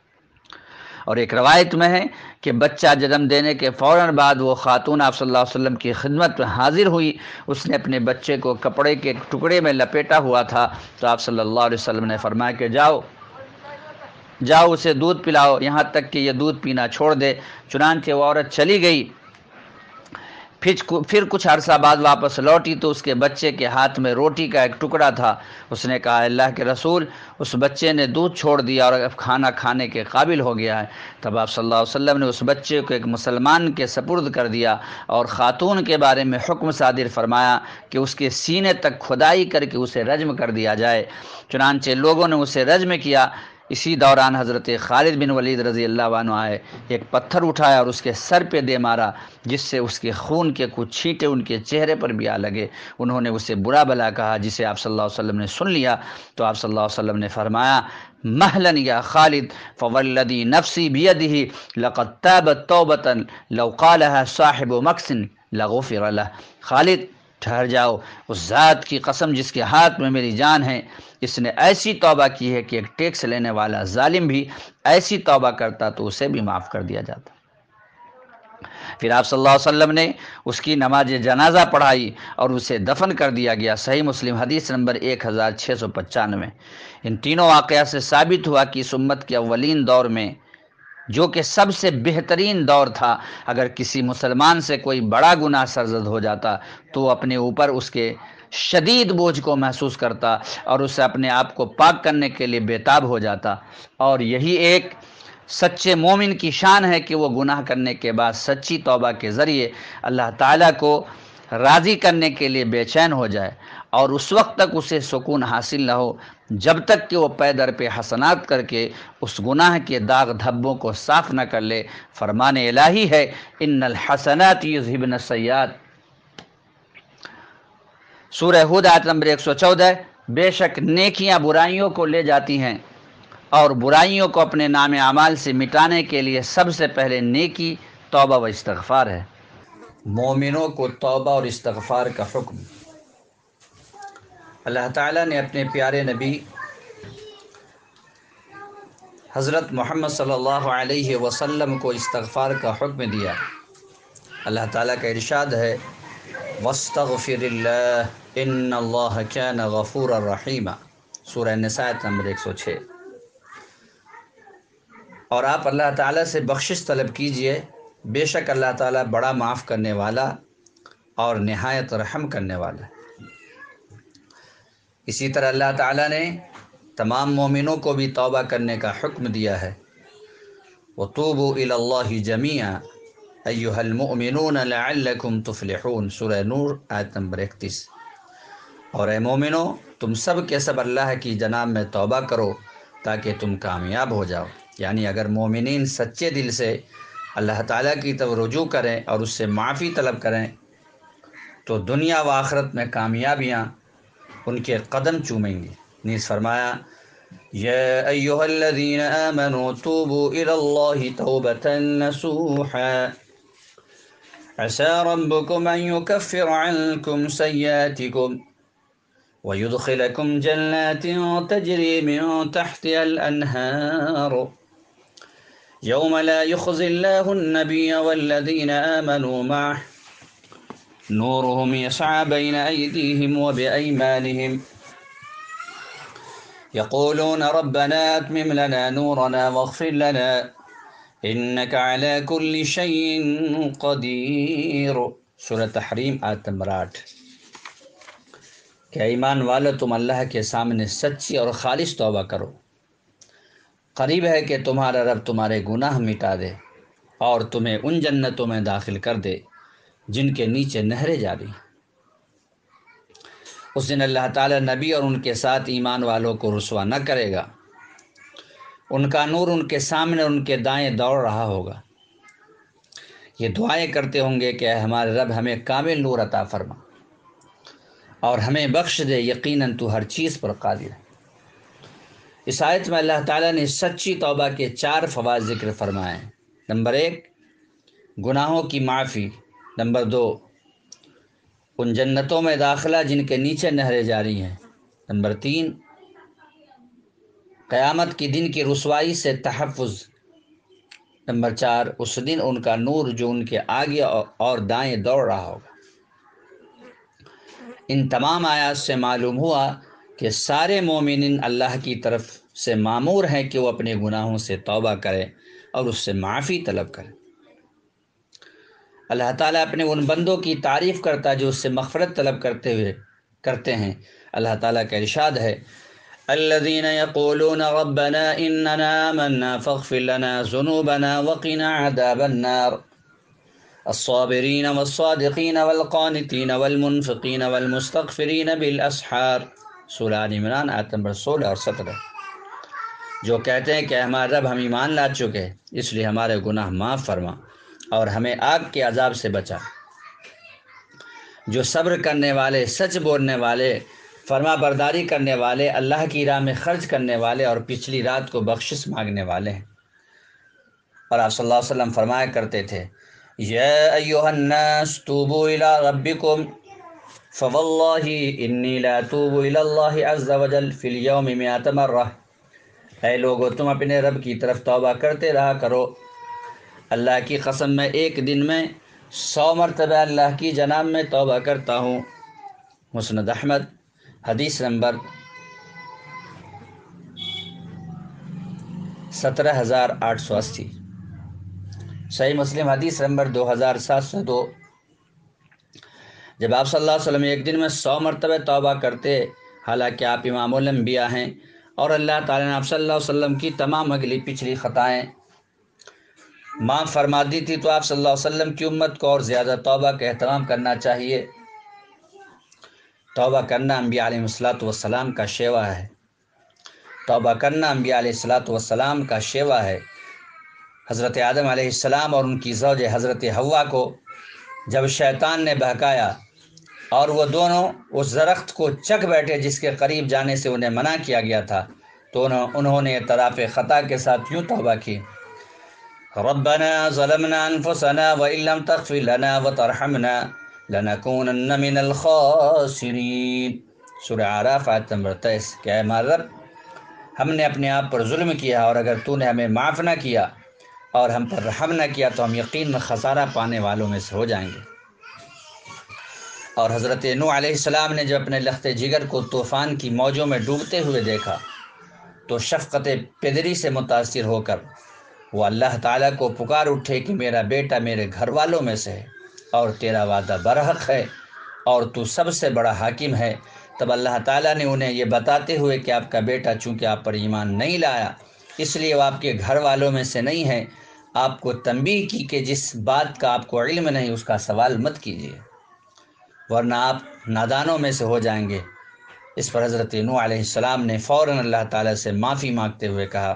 S5: اور ایک روایت میں ہے کہ بچہ جنم دینے کے فوراً بعد وہ خاتون آپ صلی اللہ علیہ وسلم کی خدمت میں حاضر ہوئی، اس نے اپنے بچے کو کپڑے کے ٹکڑے میں لپیٹا ہوا تھا، تو آپ صلی اللہ علیہ وسلم نے فرمایا کہ جاؤ اسے دودھ پلاؤ یہاں تک کہ یہ دودھ پینا چھوڑ دے۔ چنانچہ وہ عورت چلی گئی، پھر کچھ عرصہ بعد واپس لوٹی تو اس کے بچے کے ہاتھ میں روٹی کا ایک ٹکڑا تھا۔ اس نے کہا اللہ کے رسول اس بچے نے دودھ چھوڑ دیا اور اب کھانا کھانے کے قابل ہو گیا ہے۔ تب آپ صلی اللہ علیہ وسلم نے اس بچے کو ایک مسلمان کے سپرد کر دیا اور خاتون کے بارے میں حکم صادر فرمایا کہ اس کے سینے تک کھدائی کر کے اسے رجم کر دیا جائے۔ چنانچہ لوگوں نے اسے رجم کیا۔ اسی دوران حضرت خالد بن ولید رضی اللہ عنہ آئے، ایک پتھر اٹھایا اور اس کے سر پہ دے مارا، جس سے اس کے خون کے کچھ چھینٹے ان کے چہرے پر بھی آ لگے۔ انہوں نے اسے برا بھلا کہا، جسے آپ صلی اللہ علیہ وسلم نے سن لیا تو آپ صلی اللہ علیہ وسلم نے فرمایا مہلن یا خالد فوالذی نفسی بیدہ لقد تابت توبۃ لو قالها صاحب مکث لغفر له، خالد ٹھہر جاؤ، اس ذات کی قسم جس کے ہاتھ میں میری جان ہے، اس نے ایسی توبہ کی ہے کہ ایک ٹیکس لینے والا ظالم بھی ایسی توبہ کرتا تو اسے بھی معاف کر دیا جاتا۔ پھر آپ صلی اللہ علیہ وسلم نے اس کی نماز جنازہ پڑھائی اور اسے دفن کر دیا گیا۔ صحیح مسلم حدیث نمبر 1695۔ ان تینوں واقعات سے ثابت ہوا کہ اس امت کے اولین دور میں، جو کہ سب سے بہترین دور تھا، اگر کسی مسلمان سے کوئی بڑا گناہ سرزد ہو جاتا تو وہ اپنے اوپر اس کے شدید بوجھ کو محسوس کرتا اور اسے اپنے آپ کو پاک کرنے کے لیے بےتاب ہو جاتا۔ اور یہی ایک سچے مومن کی شان ہے کہ وہ گناہ کرنے کے بعد سچی توبہ کے ذریعے اللہ تعالیٰ کو راضی کرنے کے لیے بے چین ہو جائے، اور اس وقت تک اسے سکون حاصل نہ ہو جب تک کہ وہ پے در پہ حسنات کر کے اس گناہ کے داغ دھبوں کو صاف نہ کر لے۔ فرمان الہی ہے ان الحسنات یذہبن السیئات، سورہ ہود آیت نمبر 114۔ بے شک نیکیاں برائیوں کو لے جاتی ہیں، اور برائیوں کو اپنے نام اعمال سے مٹانے کے لیے سب سے پہلے نیکی توبہ و استغفار ہے۔ مومنوں کو توبہ اور استغفار کا حکم اللہ تعالیٰ نے اپنے پیارے نبی حضرت محمد صلی اللہ علیہ وسلم کو استغفار کا حکم دیا۔ اللہ تعالیٰ کا ارشاد ہے واستغفر اللہ ان اللہ کان غفورا رحیما، سورہ النساء نمبر 106۔ اور آپ اللہ تعالیٰ سے بخشش طلب کیجئے، بے شک اللہ تعالیٰ بڑا معاف کرنے والا اور نہایت رحم کرنے والا ہے۔ اسی طرح اللہ تعالیٰ نے تمام مومنوں کو بھی توبہ کرنے کا حکم دیا ہے۔ وَتُوبُوا إِلَى اللَّهِ جَمِيعًا أَيُّهَا الْمُؤْمِنُونَ لَعَلَّكُمْ تُفْلِحُونَ، سورہ نور آیت نمبر 31۔ اور اے مومنو، تم سب کے سب اللہ کی جناب میں توبہ کرو تاکہ تم کامیاب ہو جاؤ۔ یعنی اگر مومنین سچے دل سے اللہ تعالیٰ کی طرف رجوع کریں اور اس سے معافی طلب کریں تو دنیا و آخرت میں کامیابیاں ان کے قدم چومیں گی۔ نیز فرمایا یا ایھا الذین آمنوا توبوا الی اللہ توبۃ نصوحا عسى ربكم ان يكفر عنكم سيئاتكم ويدخلكم جنات تجري من تحتها الأنهار يوم لا يخزي الله النبي والذين آمنوا معه نورهم يسعى بين أيديهم وبأيمانهم يقولون ربنا أتمم لنا نورنا واغفر لنا إنك على كل شيء قدير۔ سورہ تحریم آیت نمبر 8۔ کہ ایمان والو تم اللہ کے سامنے سچی اور خالص توبہ کرو، قریب ہے کہ تمہارا رب تمہارے گناہ مٹا دے اور تمہیں ان جنتوں میں داخل کر دے جن کے نیچے نہریں جاری۔ اس دن اللہ تعالیٰ نبی اور ان کے ساتھ ایمان والوں کو رسوا نہ کرے گا، ان کا نور ان کے سامنے ان کے دائیں دوڑ رہا ہوگا۔ یہ دعائیں کرتے ہوں گے کہ اے ہمارے رب ہمیں کامل نور عطا فرما اور ہمیں بخش دے، یقیناً تو ہر چیز پر قادر ہے۔ اس آیت میں اللہ تعالیٰ نے سچی توبہ کے 4 فوائد ذکر فرمائے ہیں۔ نمبر 1 گناہوں کی معافی، نمبر 2 ان جنتوں میں داخلہ جن کے نیچے نہریں جاری ہیں، نمبر 3 قیامت کی دن کی رسوائی سے تحفظ، نمبر 4 اس دن ان کا نور جو ان کے آگے اور دائیں دوڑ رہا ہوگا۔ ان تمام آیات سے معلوم ہوا کہ سارے مومنین اللہ کی طرف سے مامور ہیں کہ وہ اپنے گناہوں سے توبہ کریں اور اس سے معافی طلب کریں۔ اللہ تعالیٰ اپنے ان بندوں کی تعریف کرتا جو اس سے مغفرت طلب کرتے ہیں۔ اللہ تعالیٰ کا ارشاد ہے الذين يقولون ربنا اننا آمنا فاغفر لنا ذنوبنا وقنا عذاب النار الصابرين والصادقين والقانتين والمنفقين والمستغفرين بالاسحار۔ سورہ آل عمران آیت نمبر 16 اور 17۔ جو کہتے ہیں کہ ہمارا رب ہم ایمان لا چکے اس لیے ہمارے گناہ معاف فرما اور ہمیں آگ کے عذاب سے بچا، جو صبر کرنے والے، سچ بولنے والے، فرما برداری کرنے والے، اللہ کی راہ میں خرچ کرنے والے اور پچھلی رات کو بخشش مانگنے والے ہیں۔ اور آپ صلی اللہ علیہ وسلم فرمایا کرتے تھے یا ایھا الناس توبوا الی ربکم فواللہ انی لا اتوب الی اللہ عز وجل فی اليوم 100 مرہ۔ اے لوگو تم اپنے رب کی طرف توبہ کرتے رہا کرو، اللہ کی قسم میں ایک دن میں 100 مرتبہ اللہ کی جناب میں توبہ کرتا ہوں۔ مسند احمد حدیث نمبر 17880، صحیح مسلم حدیث نمبر 2702۔ جب آپ صلی اللہ علیہ وسلم ایک دن میں 100 مرتبہ توبہ کرتے، حالانکہ آپ امام الانبیاء ہیں اور اللہ تعالیٰ نے آپ صلی اللہ علیہ وسلم کی تمام اگلی پچھلی خطائیں معاف فرما دی تھی، تو آپ صلی اللہ علیہ وسلم کی امت کو اور زیادہ توبہ کا اہتمام کرنا چاہیے۔ توبہ کرنا انبیاء علیہ السلام کا شیوا ہے، توبہ کرنا انبیاء علیہ السلام کا شیوا ہے۔ حضرت آدم علیہ السلام اور ان کی زوج حضرت حوا کو جب شیطان نے بہکایا اور وہ دونوں اس درخت کو چکھ بیٹھے جس کے قریب جانے سے انہیں منع کیا گیا تھا، تو انہوں نے اعتراف خطا کے ساتھ یوں توبہ کی ربنا ظلمنا انفسنا وان لم تغفر لنا وترحمنا لنکونن من الخاسرین۔ سورہ اعراف آیت نمبر 23۔ کہ اے ہمارے رب ہم نے اپنے آپ پر ظلم کیا اور اگر تو نے ہمیں معاف نہ کیا اور ہم پر رحم نہ کیا تو ہم یقیناً خسارہ پانے والوں میں سے ہو جائیں گے۔ اور حضرت نوح علیہ السلام نے جب اپنے لخت جگر کو طوفان کی موجوں میں ڈوبتے ہوئے دیکھا تو شفقت پدری سے متاثر ہو کر وہ اللہ تعالیٰ کو پکار اٹھے کہ میرا بیٹا میرے گھر والوں میں سے ہے اور تیرا وعدہ برحق ہے اور تو سب سے بڑا حاکم ہے۔ تب اللہ تعالیٰ نے انہیں یہ بتاتے ہوئے کہ آپ کا بیٹا چونکہ آپ پر ایمان نہیں لایا اس لیے وہ آپ کے گھر والوں میں سے نہیں ہے، آپ کو تنبیہ کی کہ جس بات کا آپ کو علم نہیں اس کا سوال مت کیجیے ورنہ آپ نادانوں میں سے ہو جائیں گے۔ اس پر حضرت نوح علیہ السلام نے فوراً اللہ تعالیٰ سے معافی مانگتے ہوئے کہا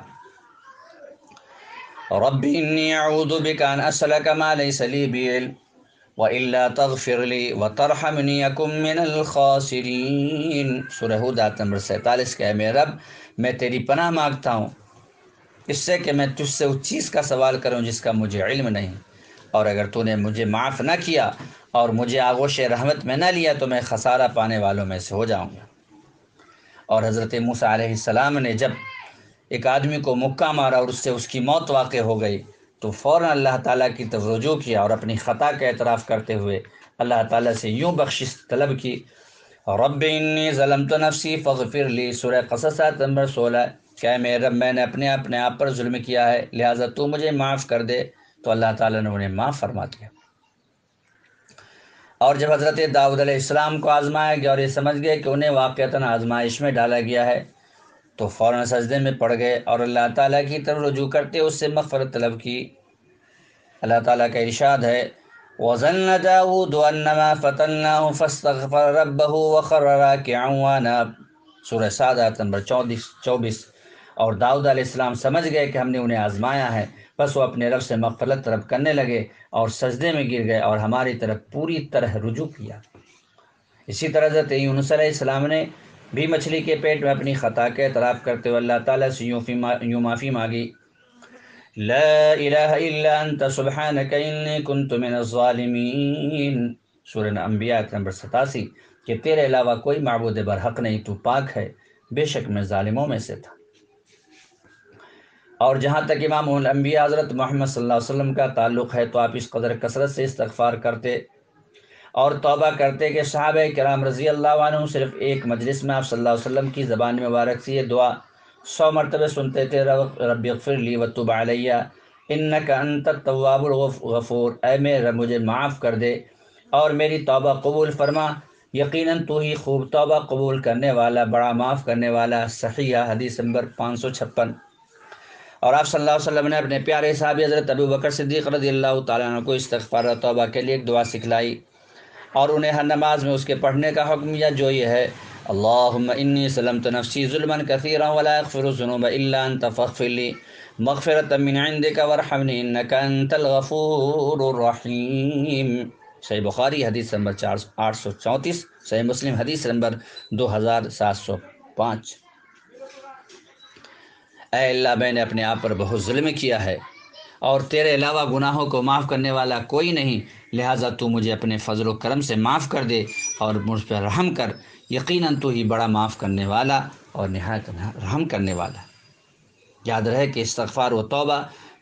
S5: رب انی اعوذ بک ان اسألک ما لیس لی بہ علم وَإِلَّا تَغْفِرْ لِي وَتَرْحَمْنِي أَكُن مِّنَ الْخَاسِرِينَ سورہ ہود آیت نمبر 47 کہ اے میرے رب میں تیری پناہ مانگتا ہوں اس سے کہ میں تجھ سے اس چیز کا سوال کروں جس کا مجھے علم نہیں، اور اگر تو نے مجھے معاف نہ کیا اور مجھے آغوش رحمت میں نہ لیا تو میں خسارہ پانے والوں میں سے ہو جاؤں گا۔ اور حضرت موسیٰ علیہ السلام نے جب ایک آدمی کو مکہ مارا اور اس سے اس کی موت واقع ہو گئی تو فوراً اللہ تعالیٰ کی طرف رجوع کیا اور اپنی خطا کا اعتراف کرتے ہوئے اللہ تعالیٰ سے یوں بخشش طلب کی رب انی ظلمت نفسی فاغفر لی سورہ قصص آیت نمبر 16 کہ اے میرے رب میں نے اپنے آپ پر ظلم کیا ہے لہٰذا تو مجھے معاف کر دے، تو اللہ تعالیٰ نے انہیں معاف فرما دیا۔ اور جب حضرت داؤد علیہ السلام کو آزمایا گیا اور یہ سمجھ گئے کہ انہیں واقعتاً آزمائش میں ڈالا گیا ہے تو فوراً سجدے میں پڑ گئے اور اللہ تعالیٰ کی طرف رجوع کرتے اس سے مغفرت طلب کی۔ اللہ تعالیٰ کا ارشاد ہے وَظَنَّ دَاوُودُ أَنَّمَا فَتَنَّاهُ فَاسْتَغْفَرَ رَبَّهُ وَخَرَّ رَاكِعًا وَأَنَابَ سورہ صاد آیت نمبر 24۔ اور داؤد علیہ السلام سمجھ گئے کہ ہم نے انہیں آزمایا ہے، بس وہ اپنے رب سے مغفرت طلب کرنے لگے اور سجدے میں گر گئے اور ہماری طرف پوری طرح رجوع کیا۔ اسی طرح حضرت یونس علیہ السلام نے بھی مچھلی کے پیٹ میں اپنی خطا کے اعتراف کرتے ہوئے اللہ تعالیٰ سے یوں معافی مانگی لا الہ الا انت سبحانک انی کنت من الظالمین سورہ انبیاء آیت نمبر 87 کہ تیرے علاوہ کوئی معبود برحق نہیں، تو پاک ہے، بے شک میں ظالموں میں سے تھا۔ اور جہاں تک امام الانبیاء حضرت محمد صلی اللہ علیہ وسلم کا تعلق ہے تو آپ اس قدر کثرت سے استغفار کرتے اور توبہ کرتے کہ صحابہ کرام رضی اللہ عنہ صرف ایک مجلس میں آپ صلی اللہ علیہ وسلم کی زبان مبارک سے یہ دعا 100 مرتبہ سنتے تھے رب اغفر لی وتب علی انک انت التواب الغفور اے میرے رب مجھے معاف کر دے اور میری توبہ قبول فرما، یقیناً تو ہی خوب توبہ قبول کرنے والا، بڑا معاف کرنے والا۔ صحیح حدیث نمبر 556۔ اور آپ صلی اللہ علیہ وسلم نے اپنے پیارے صحابی حضرت ابو بکر صدیق رضی اللہ تعالیٰ عنہ کو استغفار و توبہ کے لیے ایک دعا سکھلائی اور انہیں ہر نماز میں اس کے پڑھنے کا حکم دیا، جو یہ ہے اللہم انی ظلمت نفسی ظلما کثیرا ولا یغفر الذنوب الا انت فاغفر لی مغفرۃ من عندک وارحمنی انک انت الغفور الرحیم۔ صحیح بخاری حدیث نمبر 834، صحیح مسلم حدیث نمبر 2705۔ اے اللہ میں نے اپنے آپ پر بہت ظلم کیا ہے اور تیرے علاوہ گناہوں کو معاف کرنے والا کوئی نہیں، لہٰذا تو مجھے اپنے فضل و کرم سے معاف کر دے اور مجھ پر رحم کر، یقیناً تو ہی بڑا معاف کرنے والا اور نہایت رحم کرنے والا۔ یاد رہے کہ استغفار و توبہ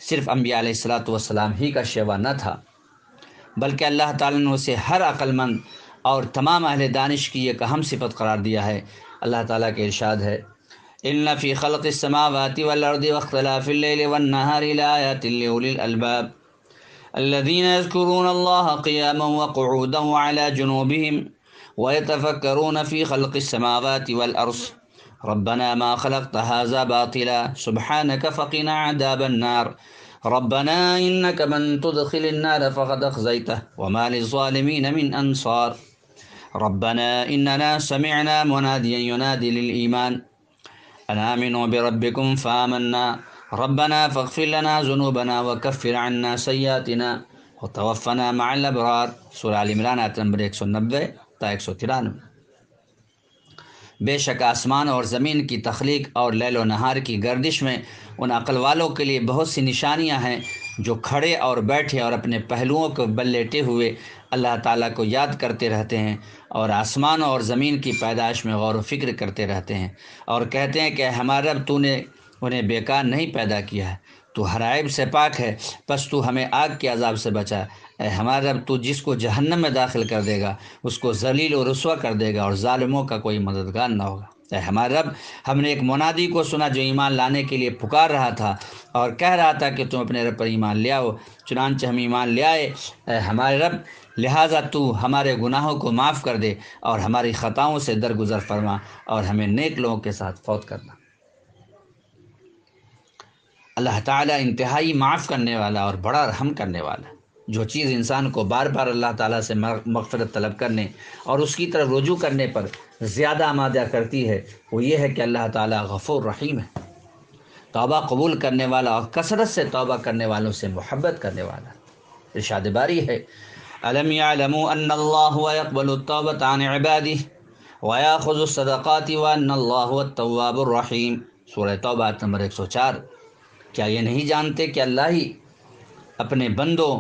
S5: صرف انبیاء علیہ الصلاۃ والسلام ہی کا شیوا نہ تھا، بلکہ اللہ تعالیٰ نے اسے ہر عقل مند اور تمام اہل دانش کی ایک اہم صفت قرار دیا ہے۔ اللہ تعالیٰ کے ارشاد ہے ان فی خلق السماوات والارض واختلاف اللیل والنہار لآیات لأولی الالباب الذین یذکرون اللہ قیاما وقعودا وعلی جنوبہم ویتفکرون فی خلق السماوات والارض ربنا ما خلقت هذا باطلا سبحانک فقنا عذاب النار ربنا انک من تدخل النار فقد اخزیتہ وما للظالمین من انصار ربنا اننا سمعنا منادیا ینادی للایمان ان آمنوا بربکم فآمنا ربنا فاغفر لنا ذنوبنا وکفر عنا سیئاتنا وتوفنا مع الابرار سورہ آل عمران آیت نمبر 190 تا 193۔ بے شک آسمان اور زمین کی تخلیق اور لیل و نہار کی گردش میں ان عقل والوں کے لیے بہت سی نشانیاں ہیں جو کھڑے اور بیٹھے اور اپنے پہلوؤں کو بل لیٹے ہوئے اللہ تعالیٰ کو یاد کرتے رہتے ہیں اور آسمان اور زمین کی پیدائش میں غور و فکر کرتے رہتے ہیں اور کہتے ہیں کہ ہمارا رب تو نے انہیں بیکار نہیں پیدا کیا ہے، تو ہر عیب سے پاک ہے، بس تو ہمیں آگ کے عذاب سے بچا۔ اے ہمارا رب تو جس کو جہنم میں داخل کر دے گا اس کو ذلیل و رسوا کر دے گا اور ظالموں کا کوئی مددگار نہ ہوگا۔ اے ہمارا رب ہم نے ایک منادی کو سنا جو ایمان لانے کے لیے پکار رہا تھا اور کہہ رہا تھا کہ تم اپنے رب پر ایمان لے آؤ، چنانچہ ہم ایمان لے آئے۔ اے ہمارے رب لہٰذا تو ہمارے گناہوں کو معاف کر دے اور ہماری خطاؤں سے درگزر فرما اور ہمیں نیک لوگوں کے ساتھ فوت کرنا۔ اللہ تعالیٰ انتہائی معاف کرنے والا اور بڑا رحم کرنے والا۔ جو چیز انسان کو بار بار اللہ تعالیٰ سے مغفرت طلب کرنے اور اس کی طرف رجوع کرنے پر زیادہ آمادہ کرتی ہے وہ یہ ہے کہ اللہ تعالیٰ غفور رحیم ہے، توبہ قبول کرنے والا اور کثرت سے توبہ کرنے والوں سے محبت کرنے والا۔ ارشاد باری ہے الم یعلموا ان اللہ یقبل التوبۃ عن عبادہ ویأخذ الصدقات وان اللہ هو التواب الرحیم، سورہ توبہ آیت نمبر 104۔ کیا یہ نہیں جانتے کہ اللہ ہی اپنے بندوں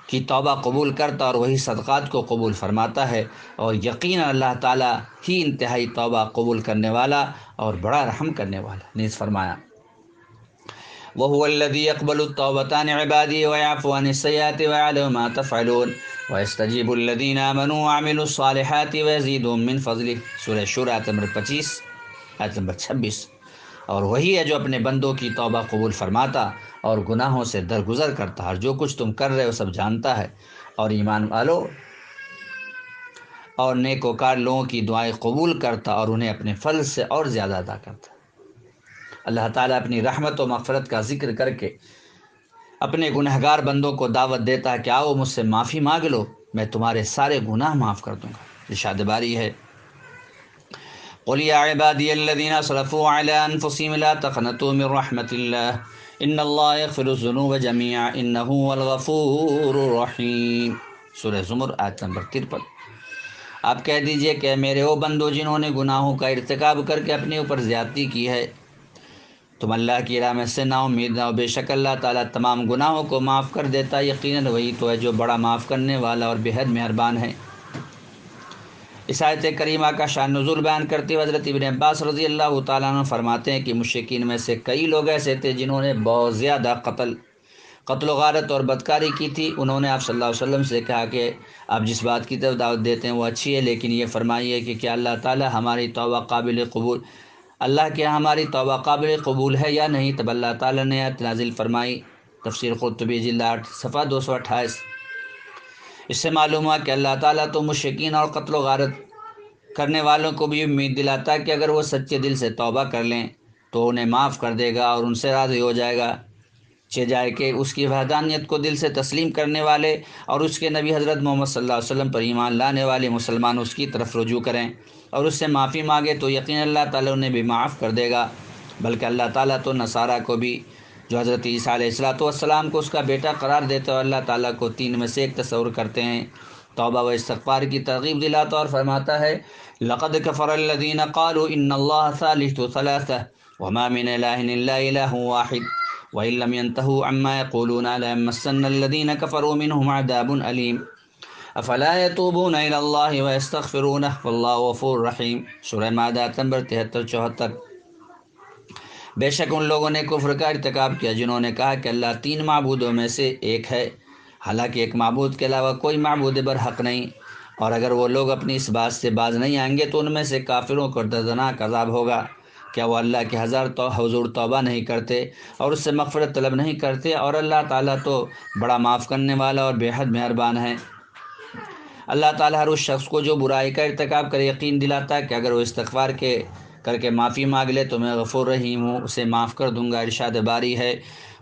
S5: کی توبہ قبول کرتا اور وہی صدقات کو قبول فرماتا ہے، اور یقینا اللہ تعالیٰ ہی انتہائی توبہ قبول کرنے والا اور بڑا رحم کرنے والا۔ نیز فرمایا وَهُوَ الَّذِي يَقْبَلُ التَّوْبَةَ عَنْ عِبَادِهِ وَيَعْفُو عَنِ السَّيِّئَاتِ وَيَعْلَمُ مَا تَفْعَلُونَ وَيَسْتَجِيبُ الَّذِينَ آمَنُوا وَعَمِلُوا الصَّالِحَاتِ وَيَزِيدُهُم مِّن فَضْلِهِ، سورہ شورى آیت نمبر 25 آیت نمبر 26۔ اور وہی ہے جو اپنے بندوں کی توبہ قبول فرماتا اور گناہوں سے درگزر کرتا، اور جو کچھ تم کر رہے ہو سب جانتا ہے، اور ایمان والو اور نیکوکار لوگوں کی دعائیں قبول کرتا اور انہیں اپنے فضل سے اور زیادہ عطا کرتا۔ اللہ تعالیٰ اپنی رحمت و مغفرت کا ذکر کر کے اپنے گنہگار بندوں کو دعوت دیتا ہے کہ آؤ مجھ سے معافی مانگ لو، میں تمہارے سارے گناہ معاف کر دوں گا۔ ارشاد باری ہے قل یا عبادی الذین اسرفوا علی انفسهم لا تقنطوا من رحمت اللہ ان اللہ یغفر الذنوب جميعا انہ هو الغفور الرحیم، سورہ زمر آیت نمبر 53۔ آپ کہہ دیجئے کہ میرے وہ بندو جنہوں نے گناہوں کا ارتکاب کر کے اپنے اوپر زیادتی کی ہے، تم اللہ کی رحمت سے نا امید نہ ہو، بے شک اللہ تعالیٰ تمام گناہوں کو معاف کر دیتا، یقیناً وہی تو ہے جو بڑا معاف کرنے والا اور بے حد مہربان ہے۔ اس آیت کریمہ کا شان نزول بیان کرتے ہوئے حضرت ابن عباس رضی اللہ تعالیٰ عنہ فرماتے ہیں کہ مشرکین میں سے کئی لوگ ایسے تھے جنہوں نے بہت زیادہ قتل و غارت اور بدکاری کی تھی۔ انہوں نے آپ صلی اللہ علیہ وسلم سے کہا کہ آپ جس بات کی طرف دعوت دیتے ہیں وہ اچھی ہے، لیکن یہ فرمائیے کہ کیا اللہ تعالیٰ ہماری توبہ قابل قبول ہماری توبہ قابل قبول ہے یا نہیں؟ تب اللہ تعالیٰ نے آیت نازل فرمائی، تفسیر قرطبی جلد 8 صفحہ 228۔ اس سے معلوم ہوا کہ اللہ تعالیٰ تو مشرکین اور قتل و غارت کرنے والوں کو بھی امید دلاتا ہے کہ اگر وہ سچے دل سے توبہ کر لیں تو انہیں معاف کر دے گا اور ان سے راضی ہو جائے گا۔ جائے کہ اس کی وحدانیت کو دل سے تسلیم کرنے والے اور اس کے نبی حضرت محمد صلی اللہ علیہ وسلم پر ایمان لانے والے مسلمان اس کی طرف رجوع کریں اور اس سے معافی مانگے تو یقین اللہ تعالیٰ انہیں بھی معاف کر دے گا۔ بلکہ اللہ تعالیٰ تو نصارہ کو بھی، جو حضرت عیسیٰ علیہ السلام کو اس کا بیٹا قرار دیتا اور اللہ تعالیٰ کو 3 میں سے ایک تصور کرتے ہیں، توبہ و استغفار کی ترغیب دلاتا اور فرماتا ہے لقد کفر الذین قالوا ان اللہ ثالث ثلاثہ وما من الہ الا الہ واحد وان لم ينتهوا عما يقولون ليمسن الذین کفروا منهم عذاب علیم افلا يتوبون الى اللہ ويستغفرونه واللہ غفور رحیم، سورہ مائدہ نمبر 73-74۔ بے شک ان لوگوں نے کفر کا ارتکاب کیا جنہوں نے کہا کہ اللہ 3 معبودوں میں سے ایک ہے، حالانکہ ایک معبود کے علاوہ کوئی معبود برحق نہیں، اور اگر وہ لوگ اپنی اس بات سے باز نہیں آئیں گے تو ان میں سے کافروں کو دردناک عذاب ہوگا۔ کیا وہ اللہ کے حضور توبہ نہیں کرتے اور اس سے مغفرت طلب نہیں کرتے؟ اور اللہ تعالیٰ تو بڑا معاف کرنے والا اور بے حد مہربان ہے۔ اللہ تعالیٰ ہر اس شخص کو جو برائی کا ارتکاب کرے یقین دلاتا ہے کہ اگر وہ استغفار کر کے معافی مانگ لے تو میں غفور رحیم ہوں، اسے معاف کر دوں گا۔ ارشاد باری ہے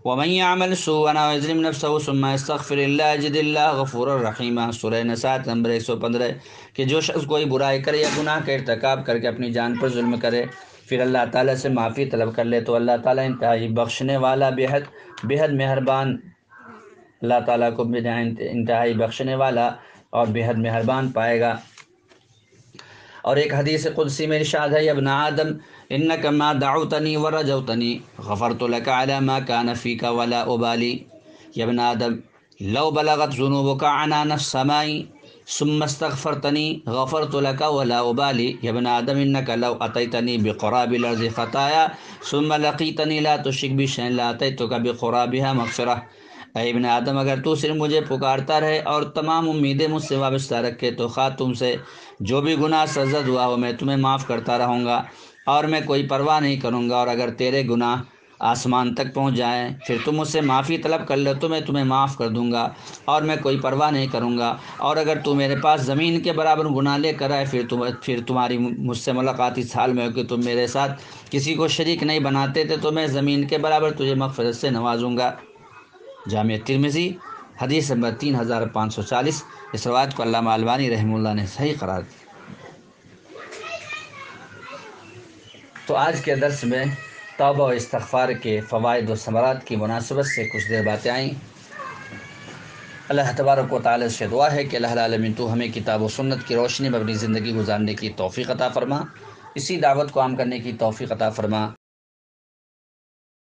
S5: وَمَن يَعْمَلْ سُوءًا أَوْ يَظْلِمْ نَفْسَهُ ثُمَّ يَسْتَغْفِرِ اللَّهَ يَجِدِ اللَّهَ غَفُورًا رَحِيمًا، سورہ نساء نمبر 115، کہ جو شخص کوئی برائی کرے یا گناہ کا ارتکاب کر کے اپنی جان پر ظلم کرے پھر اللہ تعالیٰ سے معافی طلب کر لے تو اللہ تعالیٰ انتہائی بخشنے والا بے حد مہربان، اللہ تعالیٰ کو انتہائی بخشنے والا اور بے حد مہربان پائے گا۔ اور ایک حدیث قدسی میں ارشاد ہے ابن آدم انک ما دعوتنی ورجوتنی غفرت لک علی ما کان فیک ولا ابالی، یا ابن آدم لو بلغت ذنوبک عنان السماء ثم استغفرتنی غفرت لک ولا ابالی، یا ابن آدم انک لو اتیتنی بقراب الارض خطایا ثم لقیتنی لا تشرک بی شیئا لاتیتک بقرابها مغفرہ، اے ابن آدم اگر تو صرف مجھے پکارتا رہے اور تمام امیدیں مجھ سے وابستہ رکھے تو خواہ تم سے جو بھی گناہ سرزد ہوا ہو میں تمہیں معاف کرتا رہوں گا اور میں کوئی پرواہ نہیں کروں گا، اور اگر تیرے گناہ آسمان تک پہنچ جائیں پھر تم مجھ سے معافی طلب کر لو تو میں تمہیں معاف کر دوں گا اور میں کوئی پرواہ نہیں کروں گا، اور اگر تو میرے پاس زمین کے برابر گناہ لے کر آئے پھر تمہاری مجھ سے ملاقات اس حال میں ہو کہ تم میرے ساتھ کسی کو شریک نہیں بناتے تھے تو میں زمین کے برابر تجھے مغفرت سے نوازوں گا۔ جامع ترمذی حدیث نمبر 3540۔ اس روایت کو علامہ البانی رحمہ اللہ نے صحیح قرار دیا۔ تو آج کے درس میں توبہ و استغفار کے فوائد و ثمرات کی مناسبت سے کچھ دیر باتیں آئیں۔ اللہ تبارک و تعالی سے دعا ہے کہ اللہ العالمین تو ہمیں کتاب و سنت کی روشنی میں اپنی زندگی گزارنے کی توفیق عطا فرما، اسی دعوت کو عام کرنے کی توفیق عطا فرما،